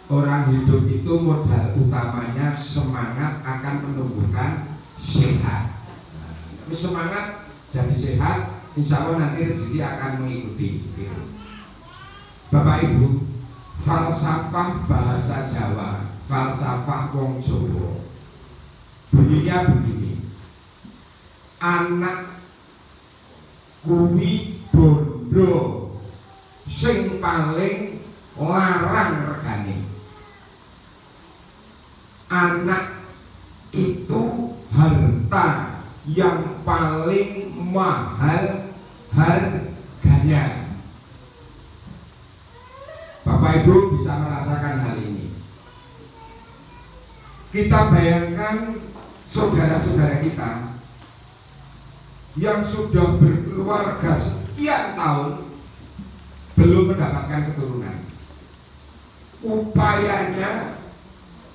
orang hidup itu modal utamanya semangat akan menumbuhkan sehat. Tapi semangat jadi sehat, insya Allah nanti rezeki akan mengikuti. Bapak Ibu, falsafah bahasa Jawa, falsafah wong Jawa, bunyinya begini: anak kuwi bondo sing paling larang regane. Anak itu harta yang paling mahal harganya. Bapak Ibu bisa merasakan hal ini. Kita bayangkan saudara-saudara kita yang sudah berkeluarga sekian tahun belum mendapatkan keturunan. Upayanya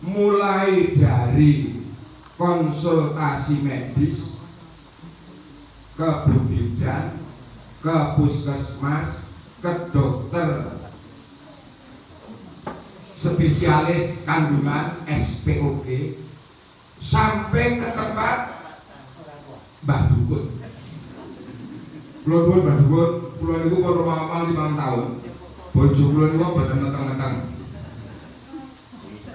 mulai dari konsultasi medis, ke bidan, ke puskesmas, ke dokter spesialis kandungan SPOG, sampai ke tempat Mbah Dukun. Kulo nuwun Mbah Dukun, kulo niku pun amal 5 tahun. Bojo kulo niku boten meteng-meteng.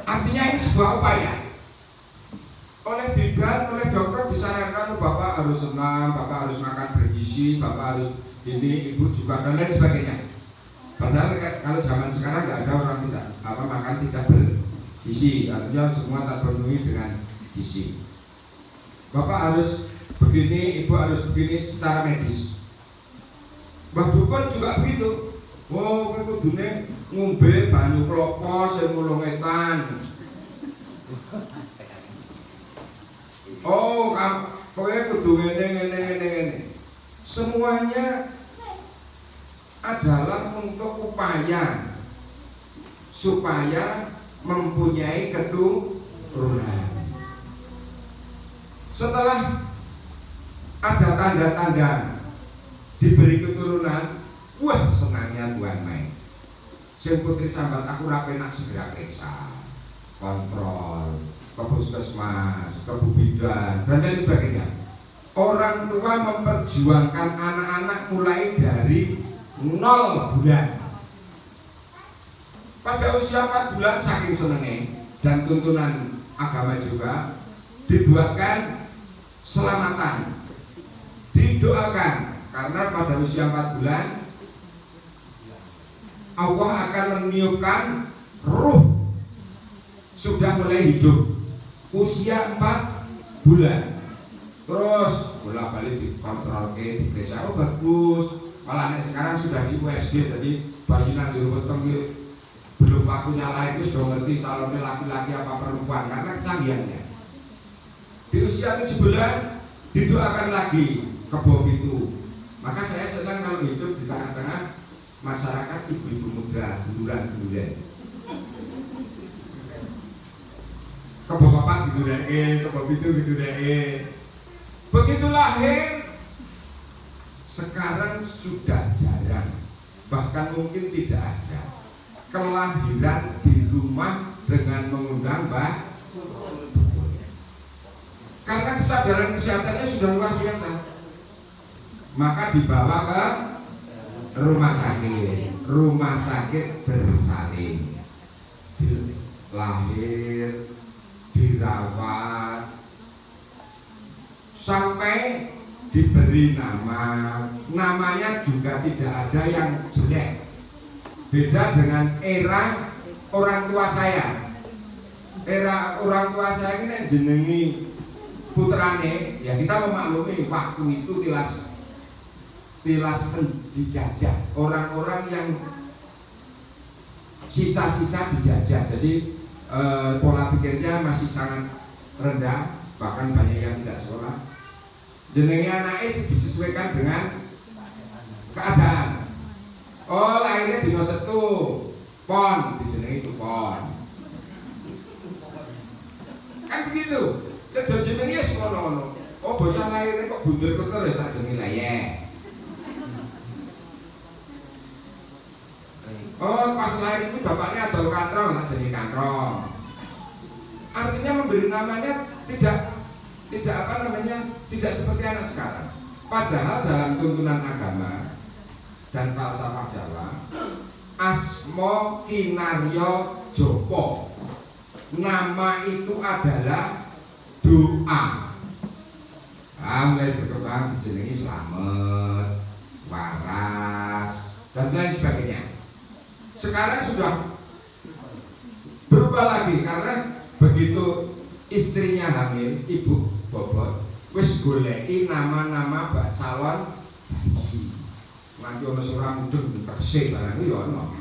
Artinya ini sebuah upaya. Oleh bidan, oleh dokter disarankan Bapak harus senam, Bapak harus makan bergizi, Bapak harus ini, Ibu juga dan lain sebagainya. Padahal kalau zaman sekarang nggak ada orang tidak makan tidak bergizi, artinya semua terpenuhi dengan gizi. Bapak harus begini, Ibu harus begini secara medis. Mbah Dukun juga begitu. Oh, kowe kudune ngombe banyu klopo sing mulung etan. Oh, kowe kudu ngene. Semuanya adalah untuk upaya supaya mempunyai keturunan. Setelah ada tanda-tanda diberi keturunan, wah senangnya Tuhan main. Sing putri sambat aku ra penak segera periksa, kontrol, ke puskesmas, ke bidan dan lain sebagainya. Orang tua memperjuangkan anak-anak mulai dari 0 bulan. Pada usia 4 bulan saking senengnya dan tuntunan agama juga dibuatkan selamatan, didoakan. Karena pada usia 4 bulan Allah akan meniupkan ruh sudah mulai hidup. Usia 4 bulan terus bolak-balik dikontrol, diperiksa, oh bagus. Malah sekarang sudah di USG, jadi bayi nang di rumah tengil belum waktunya lahir itu sudah ngerti calonnya laki-laki apa perempuan karena kecanggihannya. Di usia 7 bulan didoakan lagi ke bawah itu. Maka saya senang kalau hidup di tengah-tengah masyarakat ibu-ibu muda, duluran-duluran. Kebo bapak didurake, kebo itu didurake. Begitu lahir, sekarang sudah jarang, bahkan mungkin tidak ada kelahiran di rumah dengan mengundang Mbah Dukun. Karena kesadaran kesehatannya sudah luar biasa. Maka dibawa ke rumah sakit bersalin, lahir, dirawat, sampai diberi namanya juga tidak ada yang jelek. Beda dengan era orang tua saya. Era orang tua saya ini jenengi putrane, ya kita memaklumi waktu itu tilas dijajah, orang-orang yang sisa-sisa dijajah. Jadi pola pikirnya masih sangat rendah, bahkan banyak yang tidak sekolah. Jenenge anaknya disesuaikan dengan keadaan. Oh, lahirnya dino setu, pon, dijenengi itu pon. Kan begitu. Ya do jenenge wis ngono-ngono. Oh, bocah lahirnya kok bunder kok terus tak jenengi lah ya. Oh, pas lahir itu bapaknya adol kantrong, tak jadi kantrong. Artinya memberi namanya tidak seperti anak sekarang. Padahal dalam tuntunan agama dan falsafah Jawa, asmo kinaryo Joko, nama itu adalah doa. Mulai berkembang dijenengi Slamet, Waras, dan lain sebagainya. Sekarang sudah berubah lagi karena begitu istrinya hamil, ibu bobot, wis goleki nama-nama bak calon haji. Nganti ana surah mudeng ditekse barang ya ono.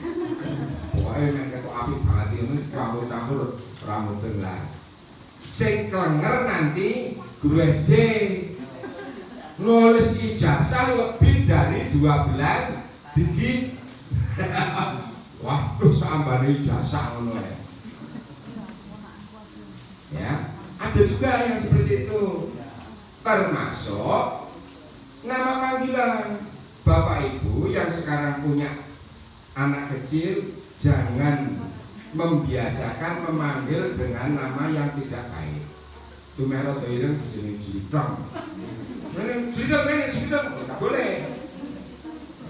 Pokoke nek ketok apik banget ini campur-campur ramudeng lah. Sing klenger nanti guru SD nulis ijazah lebih dari 12 digit. Waduh, sambane ijazah ngono ya. Ya, ada juga yang seperti itu. Termasuk nama panggilan. Bapak Ibu yang sekarang punya anak kecil, jangan membiasakan memanggil dengan nama yang tidak baik. Tumero toireng jeneng jidong. Jidong, enggak boleh.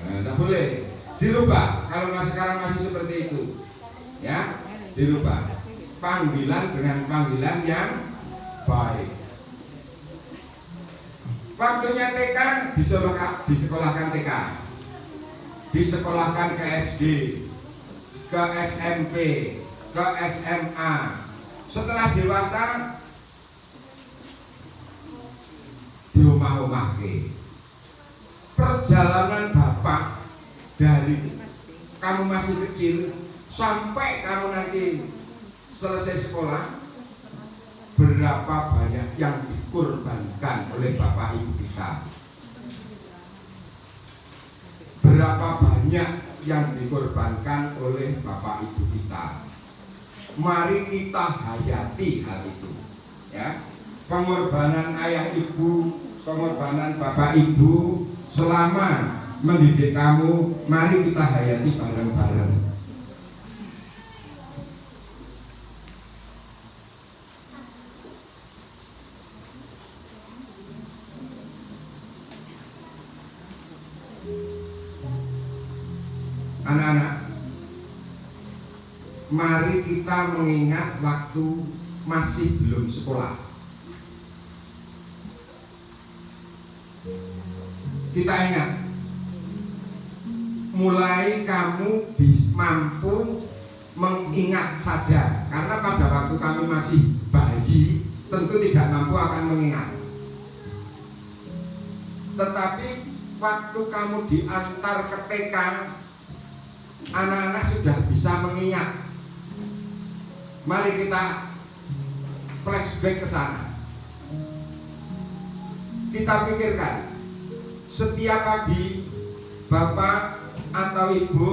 Enggak boleh. Dirubah kalau sekarang masih seperti itu. Ya, dirubah. Panggilan dengan panggilan yang baik. Waktunya TK disekolahkan TK, disekolahkan ke SD, ke SMP, ke SMA. Setelah dewasa diomah-omahke. Perjalanan Bapak dari kamu masih kecil sampai kamu nanti selesai sekolah, berapa banyak yang dikorbankan oleh Bapak Ibu kita? Berapa banyak yang dikorbankan oleh Bapak Ibu kita? Mari kita hayati hal itu, ya. Pengorbanan ayah ibu, pengorbanan Bapak Ibu selama mendidik kamu, mari kita hayati bareng-bareng. Anak-anak, mari kita mengingat waktu masih belum sekolah. Kita ingat, mulai kamu mampu mengingat saja, karena pada waktu kami masih bayi, tentu tidak mampu akan mengingat. Tetapi waktu kamu diantar ke TK, anak-anak sudah bisa mengingat. Mari kita flashback ke sana. Kita pikirkan, setiap pagi Bapak atau Ibu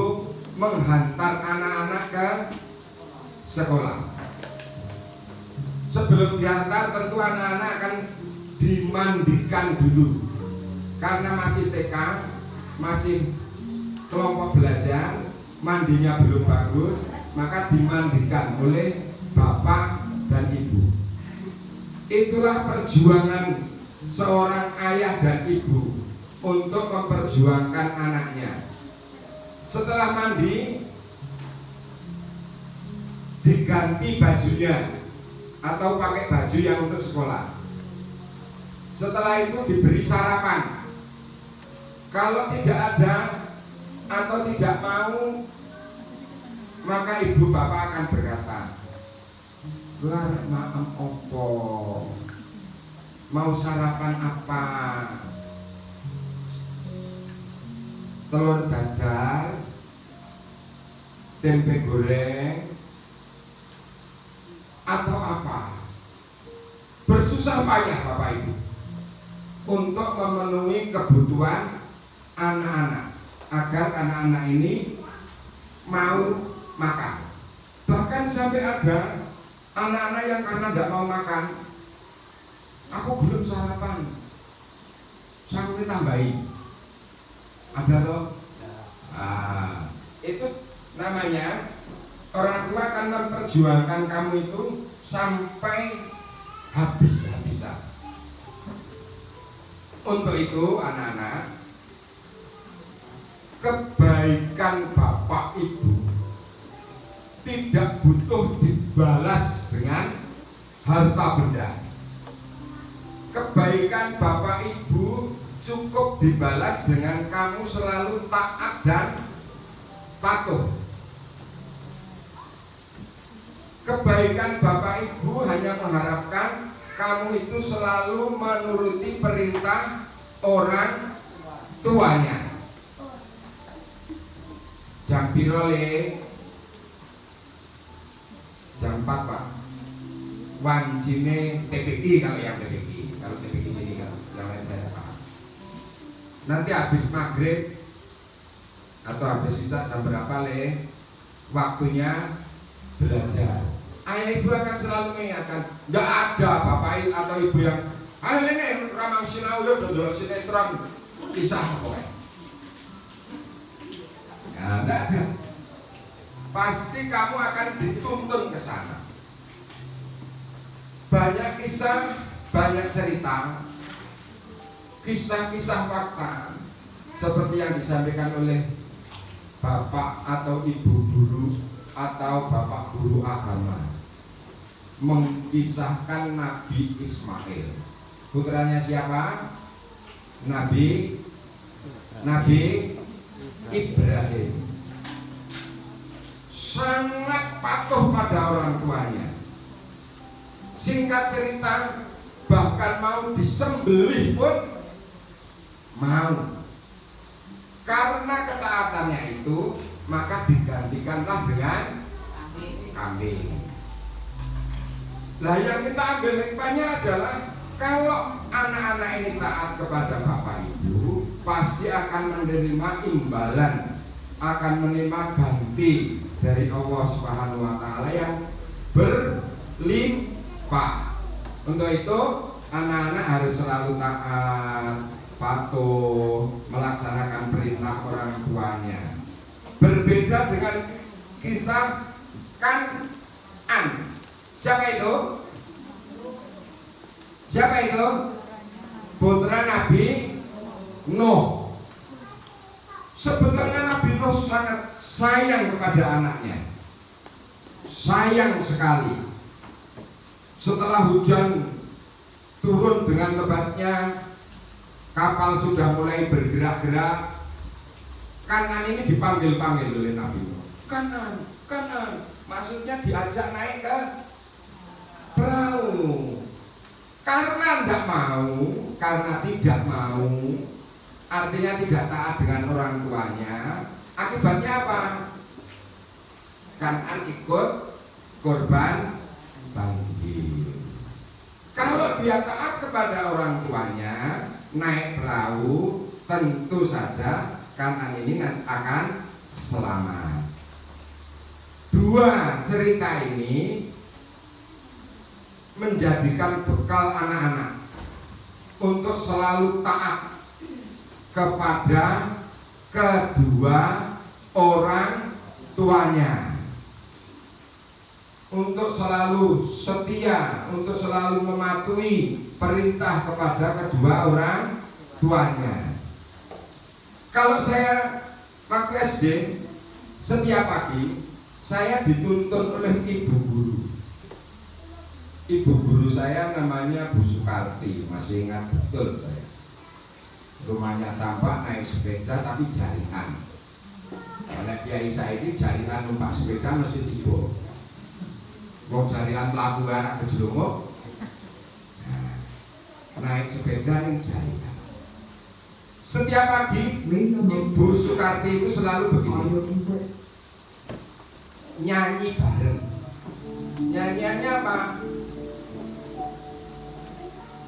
menghantar anak-anak ke sekolah. Sebelum diantar tentu anak-anak akan dimandikan dulu. Karena masih TK, masih kelompok belajar, mandinya belum bagus, maka dimandikan oleh Bapak dan Ibu. Itulah perjuangan seorang ayah dan ibu untuk memperjuangkan anaknya. Setelah mandi, diganti bajunya atau pakai baju yang untuk sekolah. Setelah itu diberi sarapan. Kalau tidak ada atau tidak mau, maka ibu bapak akan berkata, "Lar maem opo? Mau sarapan apa? Telur dadar, tempe goreng, atau apa?" Bersusah payah bapak ibu untuk memenuhi kebutuhan anak-anak agar anak-anak ini mau makan. Bahkan sampai ada anak-anak yang karena tidak mau makan, "Aku belum sarapan, sampai tambahin." Ada loh. Itu namanya orang tua akan memperjuangkan kamu itu sampai habis-habisan. Untuk itu anak-anak, kebaikan bapak ibu tidak butuh dibalas dengan harta benda. Kebaikan bapak ibu cukup dibalas dengan kamu selalu taat dan patuh. Kebaikan bapak ibu hanya mengharapkan kamu itu selalu menuruti perintah orang tuanya. Jam pirole? Jam 4 Pak. Wancine TPI kalau yang TPI. Kalau TPI sini kan, yang lain saya paham. Nanti habis maghrib atau habis isya jam berapa le? Waktunya belajar. Ayah ibu akan selalu mengingatkan, tidak ada bapak atau ibu yang ayo ini ramang sinau yo dodol sinetron kisah pokoknya. Ya, tidak ada. Pasti kamu akan dituntun ke sana. Banyak kisah, banyak cerita, kisah-kisah fakta seperti yang disampaikan oleh bapak atau ibu guru atau bapak guru agama mengisahkan Nabi Ismail. Putranya siapa? Nabi Ibrahim. Sangat patuh pada orang tuanya. Singkat cerita, bahkan mau disembelih pun mau. Karena ketaatannya itu, maka digantikanlah dengan kambing. Nah, yang kita ambil hikmahnya adalah kalau anak-anak ini taat kepada bapak ibu, pasti akan menerima imbalan, akan menerima ganti dari Allah Subhanahu wa taala yang berlimpah. Untuk itu, anak-anak harus selalu taat, patuh, melaksanakan perintah orang tuanya. Berbeda dengan kisah Kan'an. Siapa itu? Siapa itu? Putra Nabi Nuh. Sebetulnya Nabi Nuh sangat sayang kepada anaknya. Sayang sekali. Setelah hujan turun dengan lebatnya, kapal sudah mulai bergerak-gerak. Kan'an ini dipanggil-panggil oleh Nabi Nuh. Kan'an, Kan'an. Maksudnya diajak naik ke perahu. Karena tidak mau, artinya tidak taat dengan orang tuanya. Akibatnya apa? Kan'an ikut korban banjir. Kalau dia taat kepada orang tuanya, naik perahu, tentu saja Kan'an ini akan selamat. Dua cerita ini menjadikan bekal anak-anak untuk selalu taat kepada kedua orang tuanya, untuk selalu setia, untuk selalu mematuhi perintah kepada kedua orang tuanya. Kalau saya waktu SD, setiap pagi saya dituntun oleh ibu guru. Ibu guru saya namanya Bu Sukarti, masih ingat betul saya. Rumahnya tampak, naik sepeda tapi jaringan. Karena kiai saya ini jaringan numpak sepeda mesti tiba. Mau jaringan pelaku anak kejelunguk, naik sepeda yang jaringan. Setiap pagi Ibu Sukarti itu selalu begini, nyanyi bareng. Nyanyiannya apa?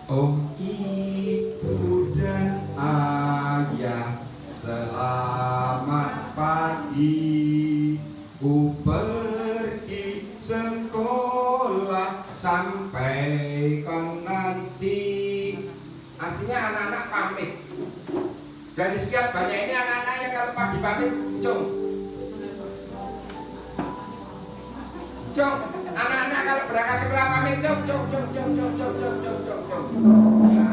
Oh ibu dan ayah, selamat pagi. Ku pergi sekolah sampai kon nanti. Artinya anak-anak pamit. Dari sekian banyak ini anak-anaknya kalau pagi pamit, cung. Cuk, anak-anak kalau berangkat sekolah pamit, cuk. Ya.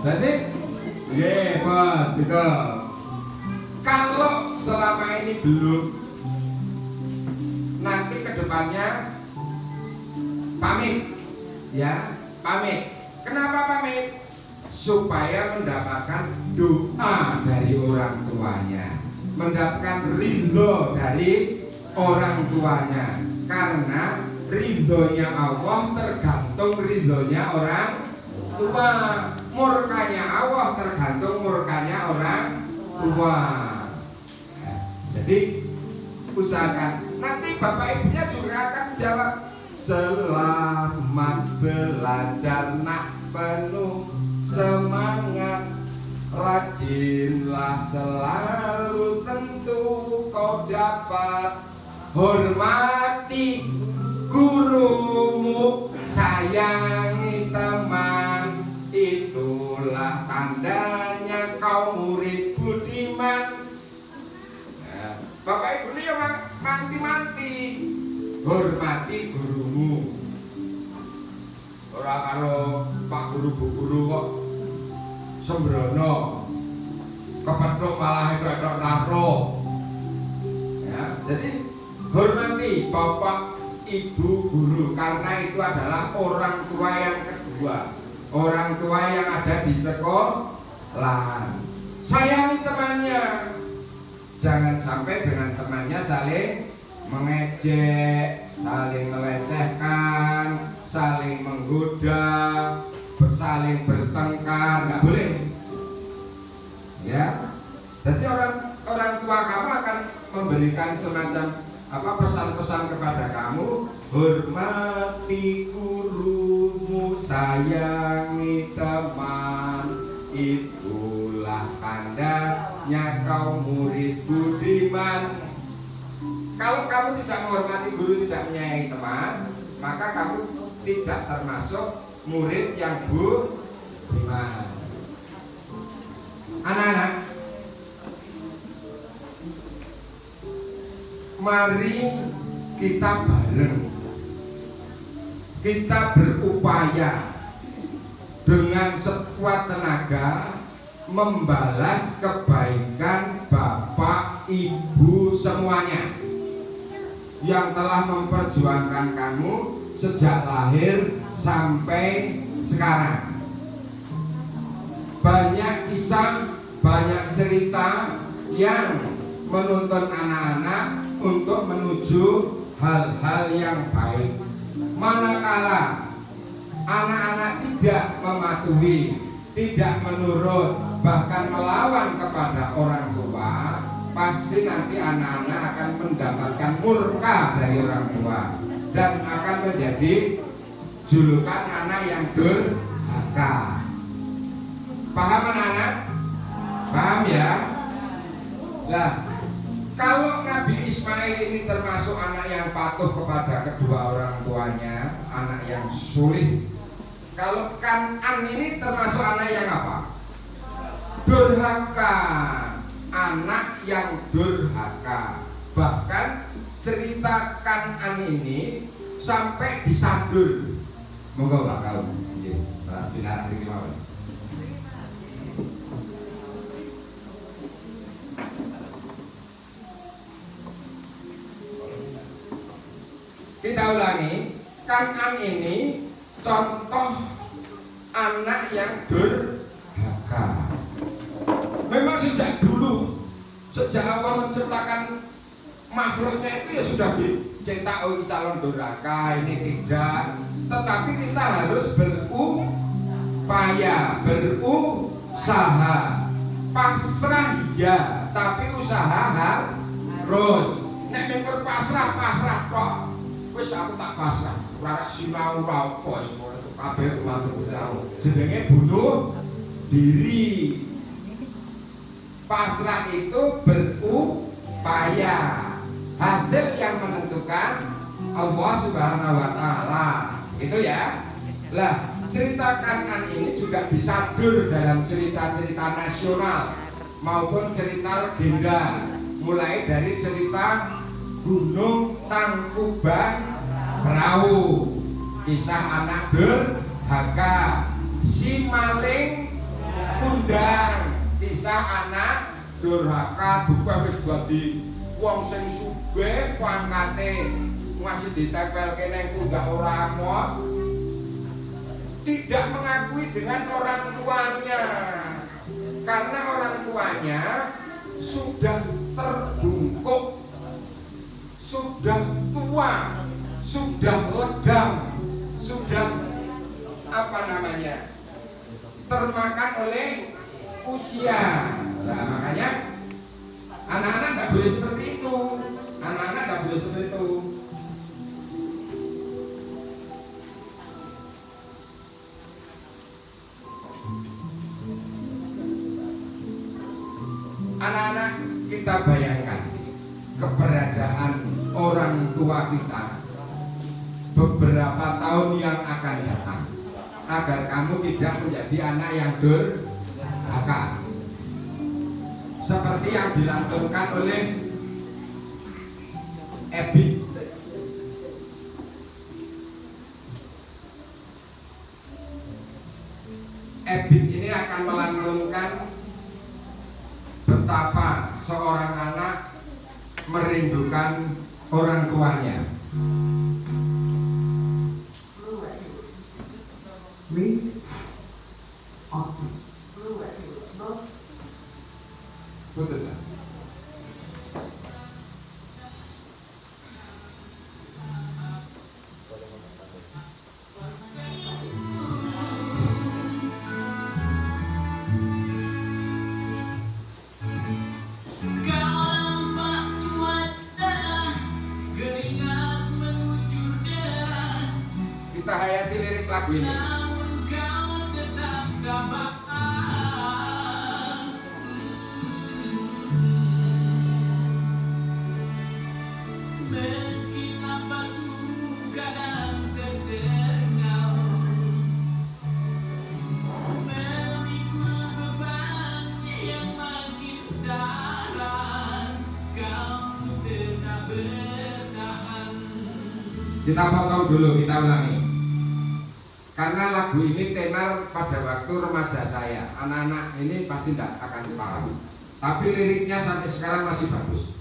Jadi, betul. Kalau selama ini belum, nanti kedepannya pamit, ya, pamit. Kenapa pamit? Supaya mendapatkan doa dari orang tuanya, mendapatkan ridho dari orang tuanya. Karena ridhonya Allah tergantung ridhonya orang tua, murkanya Allah tergantung murkanya orang tua. Jadi usahakan, nanti bapak ibunya juga akan jawab, selamat belajar nak, penuh semangat, rajinlah selalu, tentu kau dapat. Hormati gurumu, sayangi teman, itulah tandanya kau murid budiman. Nah, bapak ibu ini yang manti-manti, hormati gurumu. Ora karo pak guru bu guru kok sembrono, kepethuk malah edok-edok naro. Ya, jadi hormati bapak ibu guru, karena itu adalah orang tua yang kedua, orang tua yang ada di sekolah. Sayangi temannya, jangan sampai dengan temannya saling mengejek, saling melecehkan, saling menggoda, saling bertengkar, nggak boleh. Ya, jadi orang tua kamu akan memberikan semacam pesan-pesan kepada kamu, hormati gurumu, sayangi teman, itulah tandanya kau murid budiman. Kalau kamu tidak menghormati guru, tidak menyayangi teman, maka kamu tidak termasuk murid yang budiman. Anak-anak, mari kita bareng, kita berupaya dengan sekuat tenaga membalas kebaikan bapak ibu semuanya yang telah memperjuangkan kamu sejak lahir sampai sekarang. Banyak kisah, banyak cerita yang menuntun anak-anak untuk menuju hal-hal yang baik. Manakala anak-anak tidak mematuhi, tidak menurut, bahkan melawan kepada orang tua, pasti nanti anak-anak akan mendapatkan murka dari orang tua dan akan menjadi julukan anak yang durhaka. Paham anak-anak? Paham ya? Nah, kalau Nabi Ismail ini termasuk anak yang patuh kepada kedua orang tuanya, anak yang sulit. Kalau Kan'an ini termasuk anak yang apa? Durhaka, anak yang durhaka. Bahkan cerita Kan'an ini sampai disandur. Monggo Pak Kau. Nggih, Mas Binar iki mawon. Kita ulangi, Kan'an ini contoh anak yang durhaka. Memang sejak dulu, sejak awal menciptakan makhluknya itu ya sudah dicetak calon durhaka, ini tidak. Tetapi kita harus berupaya, berusaha. Pasrah ya, tapi usaha harus. Nek mikir pasrah tok. Wis aku tak pasrah, ora sinau ora apa semua itu kabeh mantuk usaha. Jenenge bunuh diri. Pasrah itu berupaya. Hasil yang menentukan Allah Subhanahu wa taala. Itu ya. Lah, cerita Kan'an ini juga disadur dalam cerita-cerita nasional maupun cerita legenda, mulai dari cerita Gunung Tangkuban Perahu, kisah anak durhaka, si maling kundang, kisah anak durhaka. Dupa wis dadi wong sing sugih pangkate masih ditempelke nang pundak ora amot, tidak mengakui dengan orang tuanya karena orang tuanya sudah terbungkuk, sudah tua, sudah legam, sudah termakan oleh usia. Nah, makanya anak-anak nggak boleh seperti itu. Anak-anak nggak boleh seperti itu. Anak-anak, kita bayangkan keberadaan orang tua kita beberapa tahun yang akan datang, agar kamu tidak menjadi anak yang durhaka, seperti yang dilantunkan oleh Ebit. Ebit ini akan melantunkan betapa seorang anak merindukan orang tuanya. Putus, Mas. Kita hayati lirik lagu ini. Kita potong dulu, kita ulangi. Karena lagu ini tenar pada waktu remaja saya. Anak-anak ini pasti tidak akan dipahami, tapi liriknya sampai sekarang masih bagus.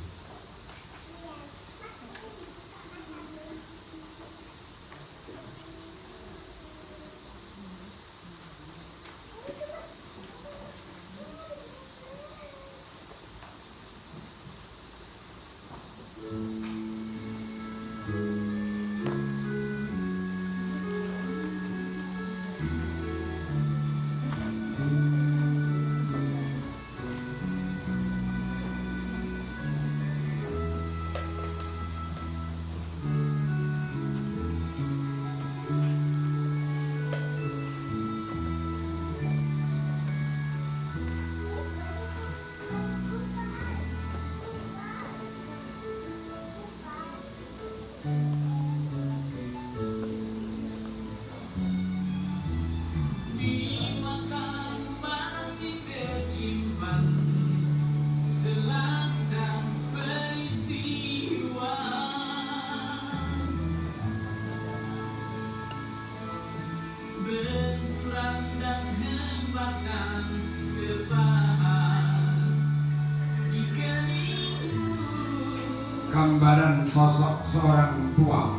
Gambaran sosok seorang tua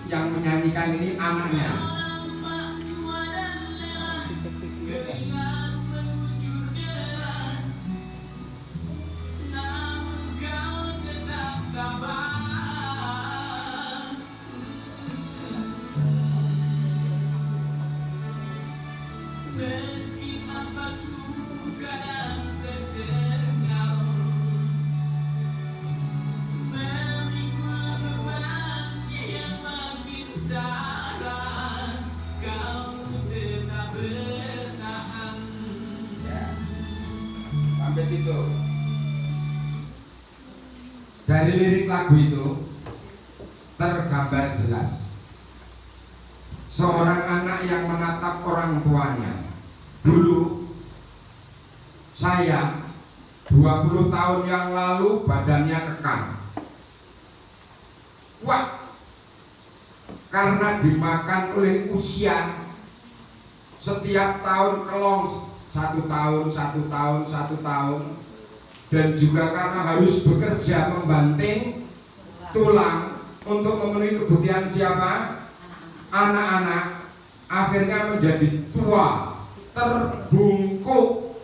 yang menyanyikan ini anaknya. Sampai situ. Dari lirik lagu itu tergambar jelas seorang yang menatap orang tuanya. Dulu saya 20 tahun yang lalu badannya kekar, kuat, karena dimakan oleh usia. Setiap tahun kelong 1 tahun, 1 tahun, 1 tahun. Dan juga karena harus bekerja membanting tulang untuk memenuhi kebutuhan siapa? Anak-anak. Akhirnya menjadi tua, terbungkuk,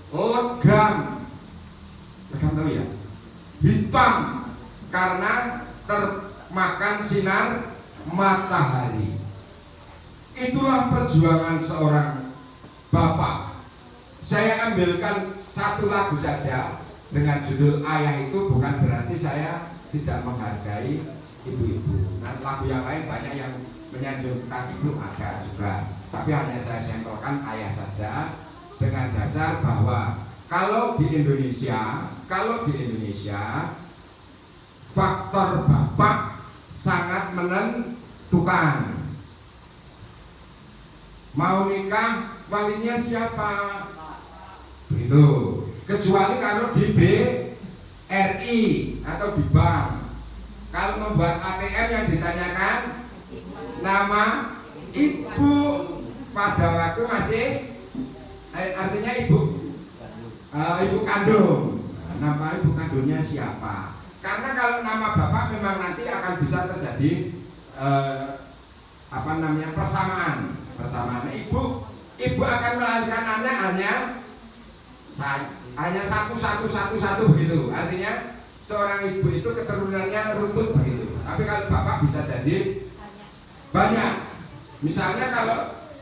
legam tahu ya, hitam karena termakan sinar matahari. Itulah perjuangan seorang bapak. Saya ambilkan satu lagu saja dengan judul Ayah Itu, bukan berarti saya tidak menghargai ibu-ibu. Nah, lagu yang lain banyak yang menyanjungkan ibu ada juga, tapi hanya saya sampelkan ayah saja dengan dasar bahwa kalau di Indonesia faktor bapak sangat menentukan. Mau nikah walinya siapa? Begitu. Kecuali kalau di BRI atau di bank. Kalau membuat ATM yang ditanyakan nama ibu pada waktu masih artinya ibu kandung. Nama ibu kandungnya siapa? Karena kalau nama bapak memang nanti akan bisa terjadi persamaan. Ibu akan melahirkan anak hanya satu begitu. Artinya seorang ibu itu keturunannya runtut begitu. Tapi kalau bapak bisa jadi banyak. Misalnya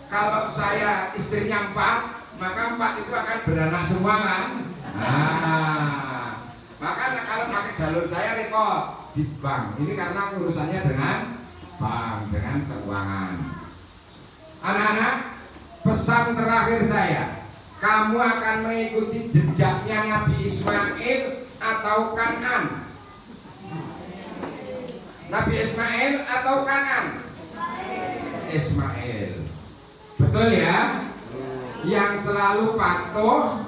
kalau saya istrinya 4, maka 4 itu akan beranak semua kan. Maka kalau pakai jalur saya repot di bank. Ini karena urusannya dengan bank, dengan keuangan. Anak-anak, pesan terakhir saya, kamu akan mengikuti jejaknya Nabi Ismail atau Kanan? Nabi Ismail atau Kanan? Ismail. Betul ya? Yang selalu patuh,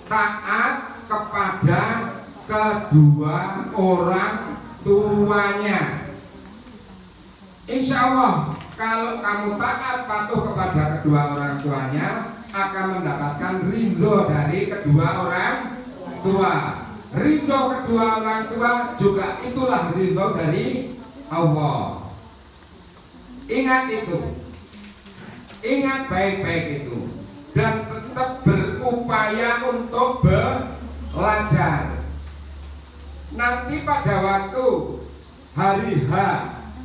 taat kepada kedua orang tuanya. Insya Allah kalau kamu taat patuh kepada kedua orang tuanya, akan mendapatkan ridho dari kedua orang tua. Ridho kedua orang tua juga itulah ridho dari Allah. Ingat itu, ingat baik-baik itu, dan tetap berupaya untuk belajar. Nanti pada waktu hari H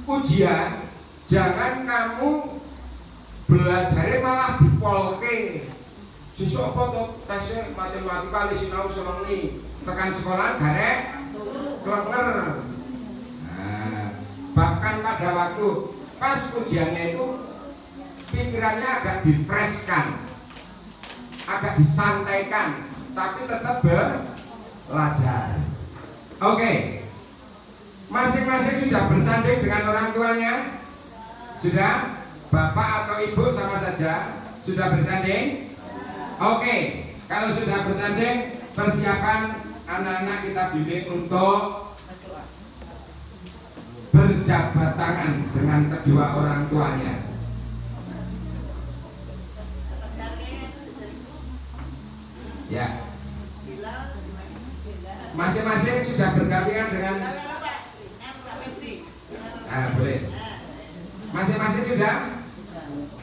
ujian, jangan kamu belajarnya malah dipolke. Sesuk apa to tesnya matematika li sinau sewengi, tekan sekolah garek klenger. Nah, bahkan pada waktu pas ujiannya itu pikirannya agak difreshkan, agak disantaikan, tapi tetap belajar. Oke. Masing-masing sudah bersanding dengan orang tuanya? Sudah? Bapak atau ibu sama saja? Sudah bersanding? Oke. Kalau sudah bersanding, persiapan anak-anak kita bimbing untuk berjabat tangan dengan kedua orang tuanya. Ya. Masing-masing sudah berdampingan dengan boleh. Masing-masing sudah?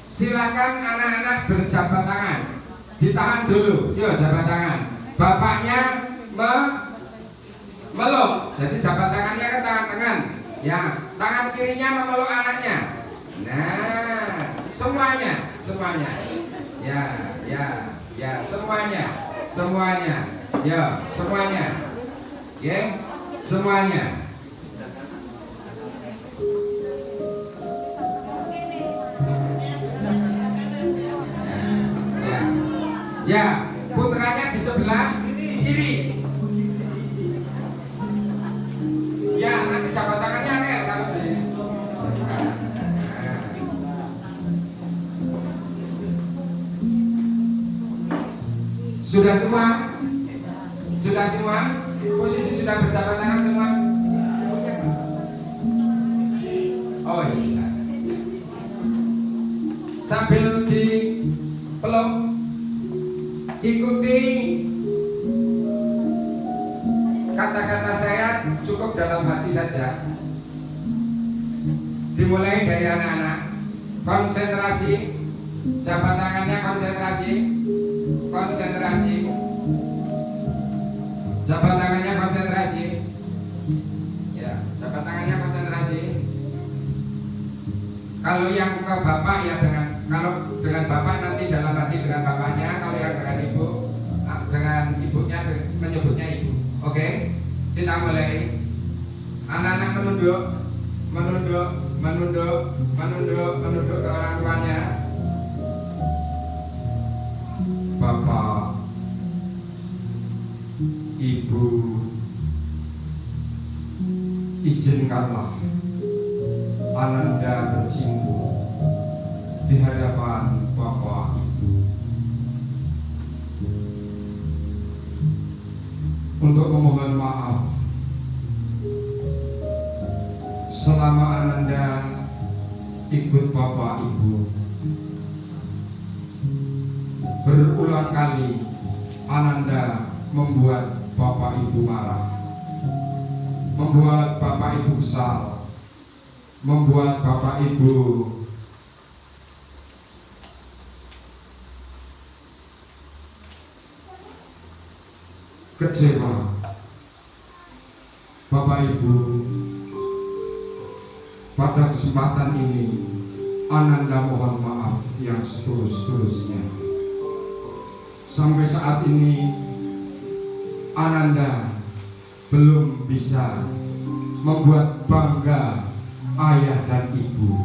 Silakan anak-anak berjabat tangan. Ditahan dulu. Yuk jabat tangan. Bapaknya meluk. Jadi jabat tangannya kan tangan tangan. Ya, tangan kirinya memeluk anaknya. Nah, semuanya. Ya, semuanya. Ya, semuanya. Ya, semuanya. Ya, putranya di sebelah kiri. Ya, nanti jabat tangannya angel kalau di. Sudah semua? Sudah semua? Posisi sudah berjabat tangan semua? Oh iya. Sambil dipeluk, ikuti kata-kata saya, cukup dalam hati saja. Dimulai dari anak-anak. Konsentrasi. Jabat tangannya konsentrasi. Konsentrasi. Jabat tangannya konsentrasi. Ya, jabat tangannya konsentrasi. Kalau yang ke bapak ya kalau dengan bapak nanti dalam hati dengan bapaknya. Kalau yang dengan ibu, dengan ibunya menyebutnya ibu. Oke, kita mulai. Anak-anak menunduk, menunduk, menunduk, menunduk, menunduk ke orang tuanya. Bapak, ibu, izinkanlah Ananda bersimpuh di hadapan Bapak Ibu untuk memohon maaf selama Ananda ikut Bapak Ibu berulang kali Ananda membuat Bapak Ibu marah, membuat Bapak Ibu kesal, membuat Bapak Ibu kecewa. Bapak Ibu, pada kesempatan ini Ananda mohon maaf yang setulus-tulusnya. Sampai saat ini Ananda belum bisa membuat bangga ayah dan ibu.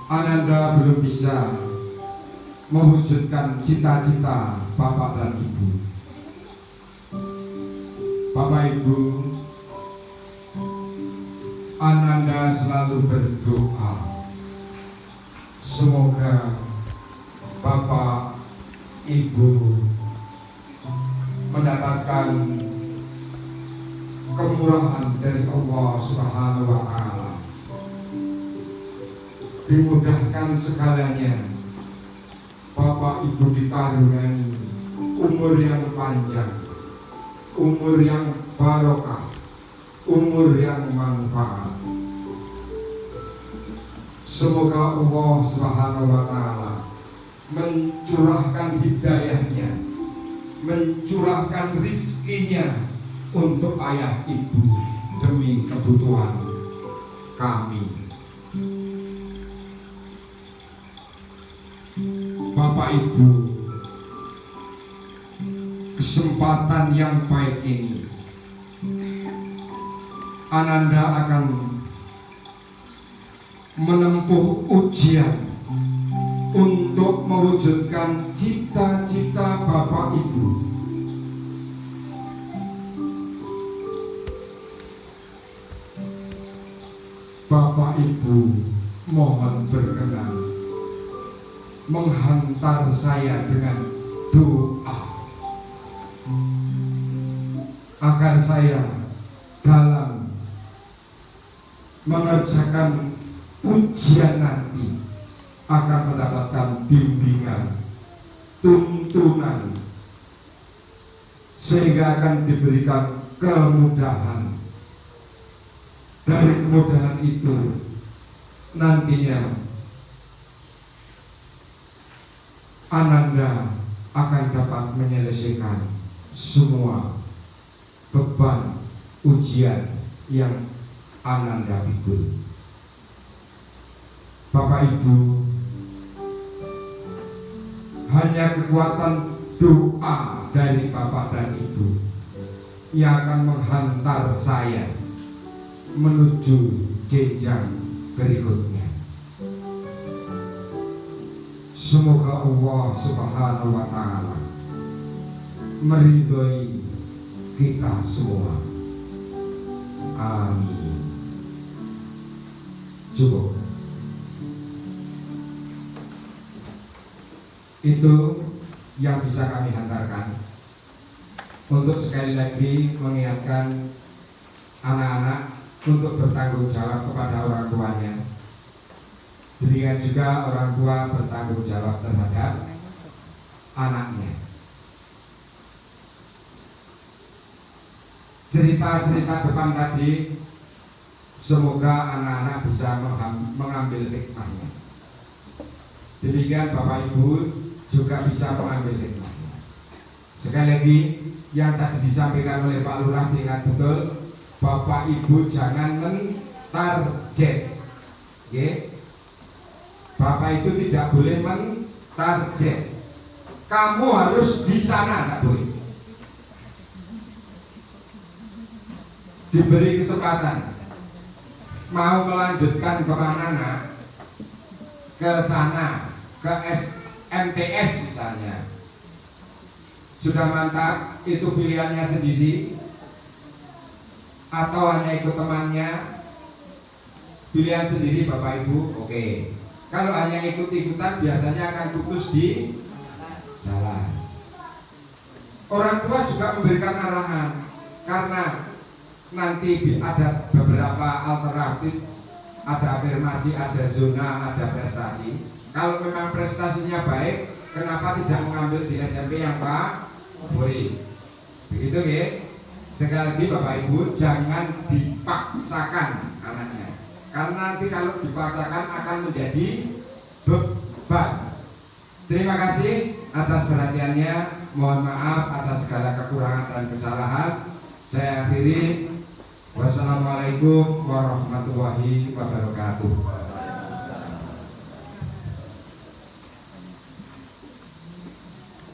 Ananda belum bisa mewujudkan cita-cita bapak dan ibu. Bapak Ibu, Ananda selalu berdoa semoga Bapak Ibu mendapatkan kemurahan dari Allah Subhanahu wa Ta'ala, dimudahkan segalanya. Bapak Ibu dikaruniai umur yang panjang, umur yang barokah, umur yang manfaat. Semoga Allah Subhanahu wa Ta'ala mencurahkan hidayahnya, mencurahkan rizkinya untuk ayah ibu demi kebutuhan kami. Bapak Ibu, kesempatan yang baik ini Ananda akan menempuh ujian untuk mewujudkan cita-cita Bapak Ibu. Bapak Ibu mohon berkenan menghantar saya dengan doa agar saya dalam mengerjakan ujian nanti akan mendapatkan bimbingan, tuntunan, sehingga akan diberikan kemudahan. Dari kemudahan itu nantinya Ananda akan dapat menyelesaikan semua beban ujian yang Ananda pikul. Bapak Ibu, hanya kekuatan doa dari Bapak dan Ibu yang akan menghantar saya menuju jenjang berikutnya. Semoga Allah Subhanahu wa Ta'ala meridhoi kita semua. Amin. Cukup. Itu yang bisa kami hantarkan untuk sekali lagi mengingatkan anak-anak untuk bertanggung jawab kepada orang tuanya. Demikian juga orang tua bertanggung jawab terhadap anaknya. Cerita-cerita depan tadi semoga anak-anak bisa mengambil hikmahnya. Demikian Bapak Ibu juga bisa mengambil hikmahnya. Sekali lagi yang tadi disampaikan oleh Pak Lurah diingat betul, Bapak Ibu jangan mentarget. Bapak itu tidak boleh mentarget. Kamu harus di sana, tidak boleh. Diberi kesempatan mau melanjutkan kemana nak, ke sana, ke MTS misalnya, sudah mantap, itu pilihannya sendiri, atau hanya ikut temannya, pilihan sendiri Bapak Ibu. Oke. Kalau hanya ikut-ikutan biasanya akan putus di jalan. Orang tua juga memberikan arahan, karena nanti ada beberapa alternatif, ada afirmasi, ada zona, ada prestasi. Kalau memang prestasinya baik, kenapa tidak mengambil di SMP yang favorit? Begitu ya. Sekali lagi Bapak Ibu jangan dipaksakan anaknya, karena nanti kalau dipaksakan akan menjadi beban. Terima kasih atas perhatiannya. Mohon maaf atas segala kekurangan dan kesalahan. Saya akhiri. Wassalamualaikum warahmatullahi wabarakatuh.